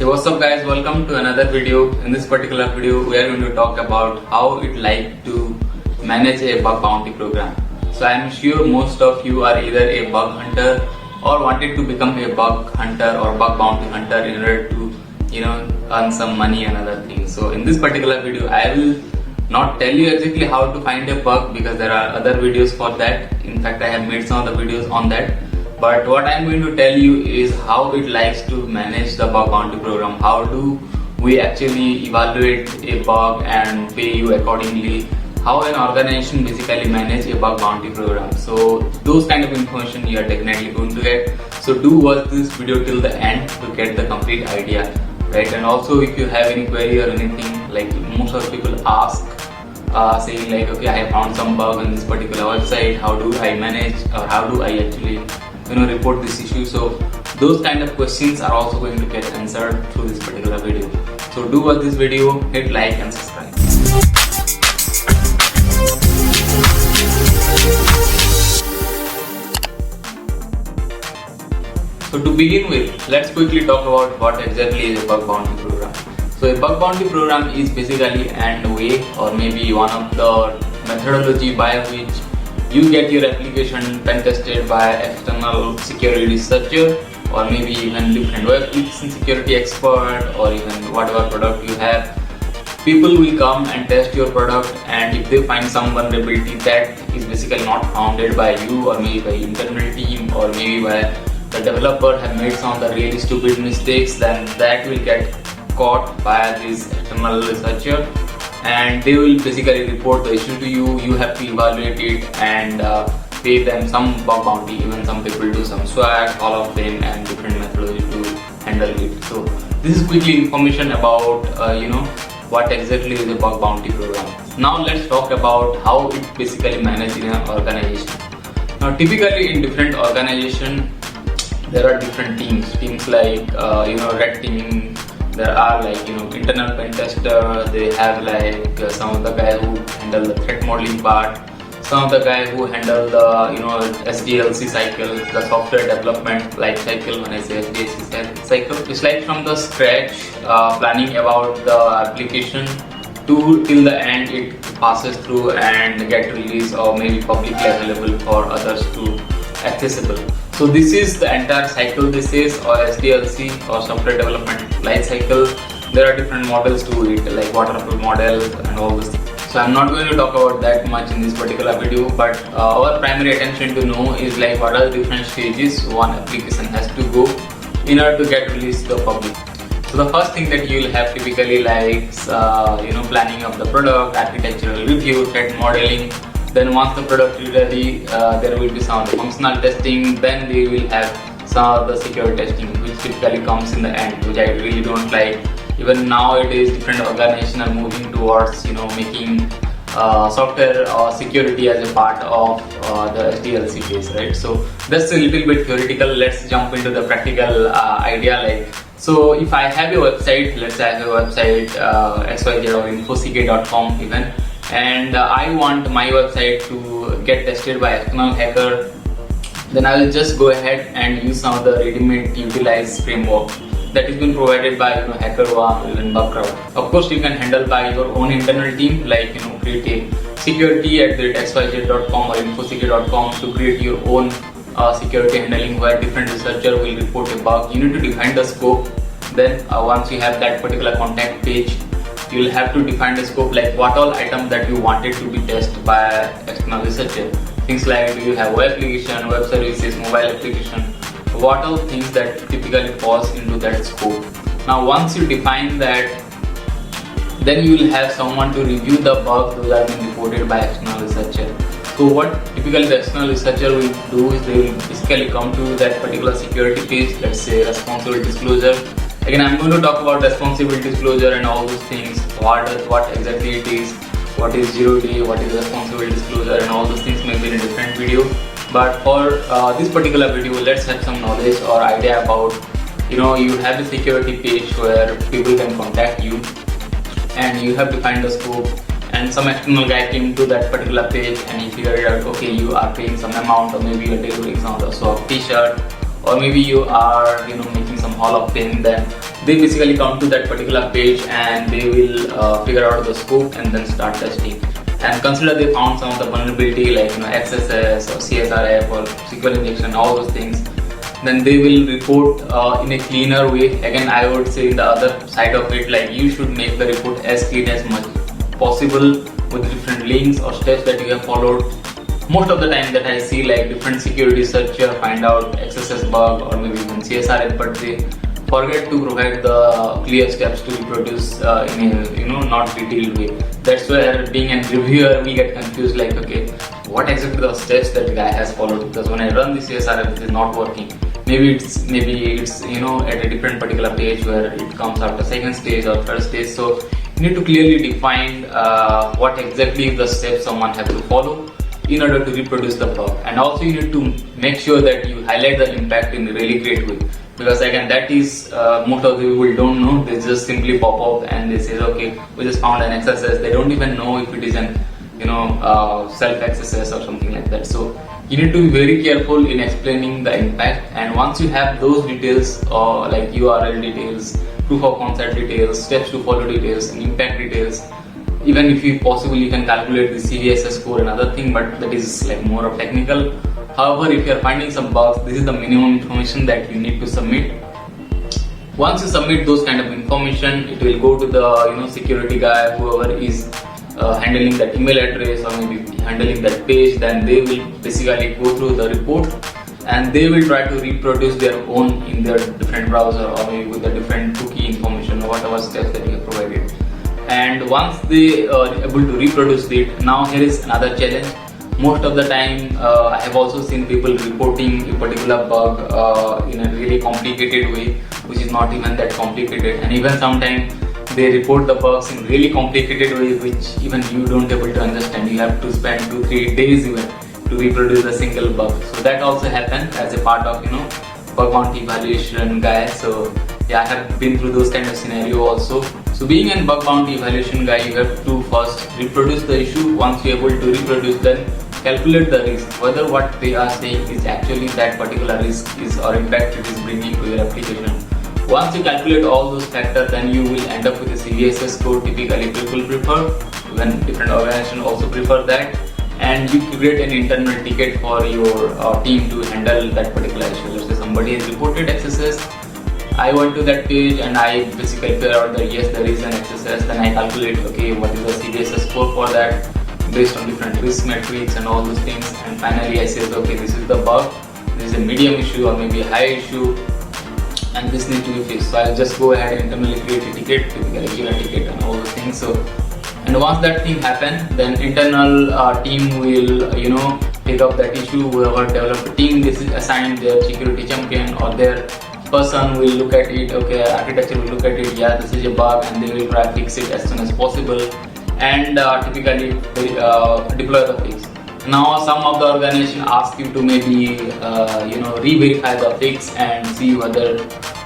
Hey, what's up guys, welcome to another video. In this particular video we are going to talk about how it like to manage a bug bounty program. So I am sure most of you are either a bug hunter or wanted to become a bug hunter or bug bounty hunter in order to earn some money and other things. So in this particular video I will not tell you exactly how to find a bug because there are other videos for that. In fact I have made some of the videos on that. But what I'm going to tell you is how it likes to manage the bug bounty program. How do we actually evaluate a bug and pay you accordingly? How an organization basically manage a bug bounty program. So those kind of information you are definitely going to get. So do watch this video till the end to get the complete idea, right? And also if you have any query or anything, like most of the people ask, saying like, okay, I have found some bug on this particular website. How do I manage or how do I actually report this issue? So those kind of questions are also going to get answered through this particular video. So do watch this video, hit like and subscribe. So to begin with, let's quickly talk about what exactly is a bug bounty program. So a bug bounty program is basically an way or maybe one of the methodology by which you get your application pen tested by external security researcher or maybe even different web application security expert or even whatever product you have. People will come and test your product, and if they find some vulnerability that is basically not founded by you or maybe by internal team or maybe by the developer have made some of the really stupid mistakes, then that will get caught by this external researcher and they will basically report the issue to you. You have to evaluate it and pay them some bug bounty. Even some people do some swag, all of them, and different methodology to handle it. So this is quickly information about what exactly is a bug bounty program. Now let's talk about how it basically manages in an organization. Now typically in different organization there are different teams like red team. There are like internal pen tester. They have like some of the guy who handle the threat modeling part, some of the guy who handle the SDLC cycle, the software development life cycle. When I say SDLC cycle, it's like from the scratch planning about the application to till the end it passes through and get released or maybe publicly available for others to accessible. So this is the entire cycle. This is or SDLC or software development life cycle. There are different models to it, like waterfall model and all this. So I'm not going to talk about that much in this particular video, but our primary attention to know is like what are the different stages one application has to go in order to get released to the public. So the first thing that you will have typically like planning of the product, architectural review, threat modeling. Then once the product is ready, there will be some of the functional testing. Then they will have some of the security testing, which typically comes in the end, which I really don't like. Even nowadays, different organizations are moving towards making software or security as a part of the SDLC base, right? So that's a little bit theoretical. Let's jump into the practical idea. Like, so if I have a website, let's say I have a website xyz or infosecurity.com even, and I want my website to get tested by external hacker, then I will just go ahead and use some of the ready-made utilized framework that has been provided by HackerOne or even Bugcrowd. Of course, you can handle by your own internal team, like create a security at xyz.com or infosecurity.com to create your own security handling where different researcher will report a bug. You need to define the scope. Then once you have that particular contact page, you will have to define the scope, like what all items that you wanted to be tested by external researcher. Things like, do you have web application, web services, mobile application, what all things that typically falls into that scope. Now once you define that, then you will have someone to review the bugs those are being reported by external researcher. So what typically the external researcher will do is they will basically come to that particular security page, let's say responsible disclosure. Again, I'm going to talk about responsible disclosure and all those things, what exactly it is, what is zero day, what is responsible disclosure, and all those things maybe in a different video. But for this particular video, let's have some knowledge or idea about, you have a security page where people can contact you and you have defined the scope, and some external guy came to that particular page and he figured out, okay, you are paying some amount or maybe you're delivering some of the swap t-shirt or maybe you are making some hall of fame, then they basically come to that particular page and they will figure out the scope and then start testing. And consider they found some of the vulnerability like XSS or CSRF or SQL injection, all those things. Then they will report in a cleaner way. Again, I would say in the other side of it, like you should make the report as clean as much possible with different links or steps that you have followed. Most of the time that I see, like different security searcher find out XSS bug or maybe even CSRF, but they forget to provide the clear steps to reproduce in a not detailed way. That's where being a reviewer we get confused, like okay, what exactly the steps that the guy has followed, because when I run the CSRF it is not working. Maybe it's at a different particular page where it comes after second stage or third stage. So you need to clearly define what exactly the steps someone has to follow in order to reproduce the bug. And also you need to make sure that you highlight the impact in a really great way, because again that is most of the people don't know. They just simply pop up and they say okay, we just found an XSS. They don't even know if it is an self XSS or something like that. So you need to be very careful in explaining the impact, and once you have those details like URL details, proof of concept details, steps to follow details, and impact details, even if you possible you can calculate the CVSS score and other thing, but that is like more of technical. However, if you are finding some bugs, this is the minimum information that you need to submit. Once you submit those kind of information, it will go to the security guy, whoever is handling that email address or maybe handling that page. Then they will basically go through the report and they will try to reproduce their own in their different browser or maybe with the different cookie information or whatever steps that you have provided. And once they are able to reproduce it, now here is another challenge. Most of the time I have also seen people reporting a particular bug in a really complicated way, which is not even that complicated, and even sometimes they report the bugs in really complicated way which even you don't able to understand. You have to spend 2-3 days even to reproduce a single bug. So that also happens as a part of bug bounty evaluation guy. So yeah, I have been through those kind of scenario also. So being a bug bounty evaluation guy, you have to first reproduce the issue. Once you're able to reproduce, then calculate the risk, whether what they are saying is actually that particular risk is or impact it is bringing to your application. Once you calculate all those factors, then you will end up with a CVSS score. Typically people prefer, when different organizations also prefer that, and you create an internal ticket for your team to handle that particular issue. Let's say somebody has reported XSS, I went to that page and I basically figure out that yes, there is an XSS. Then I calculate okay, what is the CVSS score for that based on different risk metrics and all those things, and finally I say okay, this is the bug, this is a medium issue or maybe a high issue, and this needs to be fixed. So I'll just go ahead and internally create a ticket, typically give a ticket and all those things. So, and once that thing happens, then internal team will pick up that issue. Whoever developed the team, this is assigned their security champion or their person will look at it. Okay, architecture will look at it. Yeah, this is a bug, and they will try to fix it as soon as possible, and typically deploy the fix. Now some of the organization ask you to maybe re-verify the fix and see whether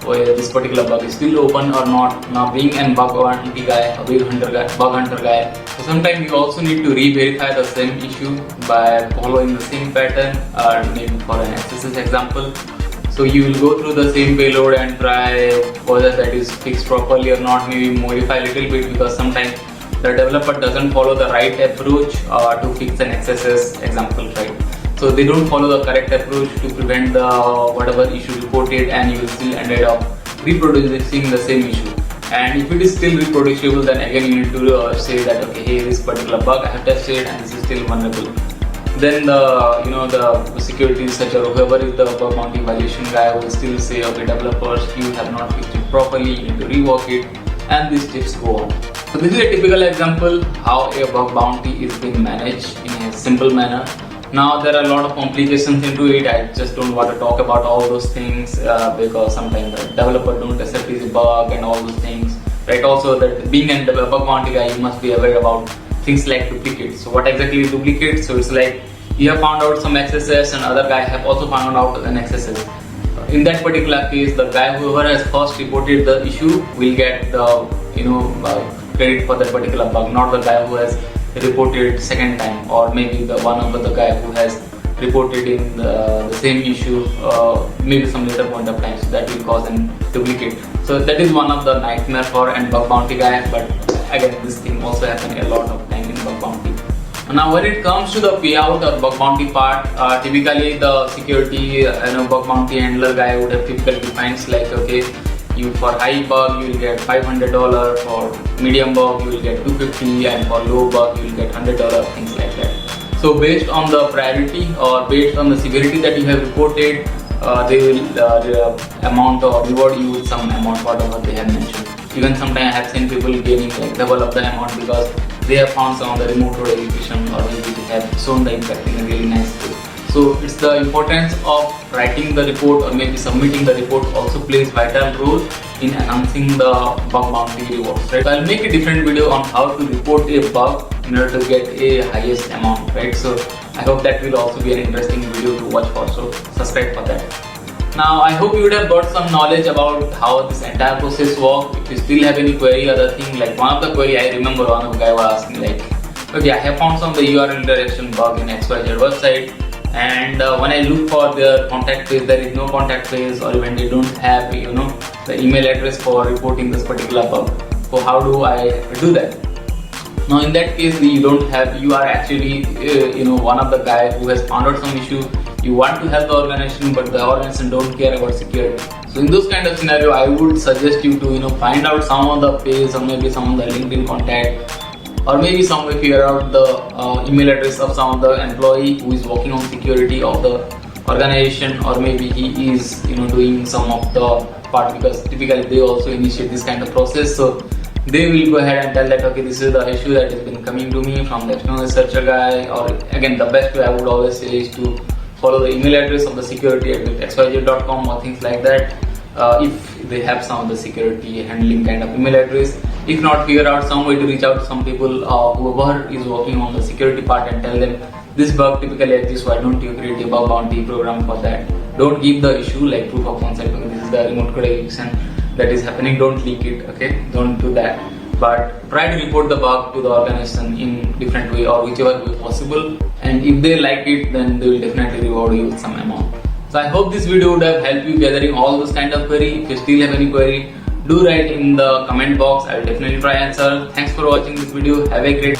this particular bug is still open or not. Now being a bug bounty guy, a bug hunter guy, so sometimes you also need to re-verify the same issue by following the same pattern, or maybe for an XSS example. So you will go through the same payload and try whether that is fixed properly or not, maybe modify a little bit, because sometimes the developer doesn't follow the right approach to fix an XSS example, right? So they don't follow the correct approach to prevent the whatever issue reported, and you will still ended up reproducing the same issue. And if it is still reproducible, then again you need to say that okay, hey, this particular bug I have tested and this is still vulnerable. Then the security researcher or whoever is the bug bounty evaluation guy will still say okay, developers, you have not fixed it properly, you need to rework it, and these tips go on. So this is a typical example how a bug bounty is being managed in a simple manner. Now there are a lot of complications into it. I just don't want to talk about all those things because sometimes the developer don't accept this bug and all those things, right? Also that being a bug bounty guy, you must be aware about things like duplicates. So what exactly is duplicate? So it's like you have found out some XSS and other guy have also found out an XSS. In that particular case, the guy whoever has first reported the issue will get the credit for that particular bug, not the guy who has reported second time, or maybe the one of the guy who has reported in the same issue maybe some later point of time, so that will cause an duplicate. So that is one of the nightmare for an bug bounty guy, but again this thing also happen a lot of time in bug bounty. Now when it comes to the payout or bug bounty part, typically the security bug bounty handler guy would have typically defines like, okay, you for high bug you will get $500, for medium bug you will get $250, and for low bug you will get $100, things like that. So based on the priority or based on the severity that you have reported, they will amount or reward you with some amount, whatever they have mentioned. Even sometimes I have seen people gaining like double of the amount because they have found some of the remote road execution, or maybe they have shown the impact in a really nice way. So it's the importance of writing the report or maybe submitting the report also plays vital role in enhancing the bug bounty rewards, right? So I'll make a different video on how to report a bug in order to get a highest amount, right? So I hope that will also be an interesting video to watch for, so subscribe for that. Now I hope you would have got some knowledge about how this entire process works. If you still have any query, other thing, like one of the query I remember one of the guy was asking like, okay, I have found some of the URL direction bug in XYZ website, and when I look for their contact page, there is no contact page, or even they don't have the email address for reporting this particular bug. So how do I do that? Now in that case you are actually one of the guy who has found out some issue. You want to help the organization, but the organization don't care about security. So in those kind of scenario, I would suggest you to find out some of the page, or maybe some of the LinkedIn contact, or maybe some way figure out the email address of some of the employee who is working on security of the organization, or maybe he is doing some of the part, because typically they also initiate this kind of process. So they will go ahead and tell that, okay, this is the issue that has been coming to me from the external researcher guy. Or again, the best way I would always say is to follow the email address of the security at xyz.com or things like that, if they have some of the security handling kind of email address. If not, figure out some way to reach out to some people, whoever is working on the security part, and tell them this bug typically exists, why don't you create a bug bounty program for that. Don't give the issue like proof of concept, because this is the remote code execution that is happening, don't leak it, okay, don't do that. But try to report the bug to the organization in different way, or whichever way possible, and if they like it, then they will definitely reward you with some amount. So I hope this video would have helped you gathering all those kind of query. If you still have any query, do write in the comment box. I will definitely try answer. Thanks for watching this video. Have a great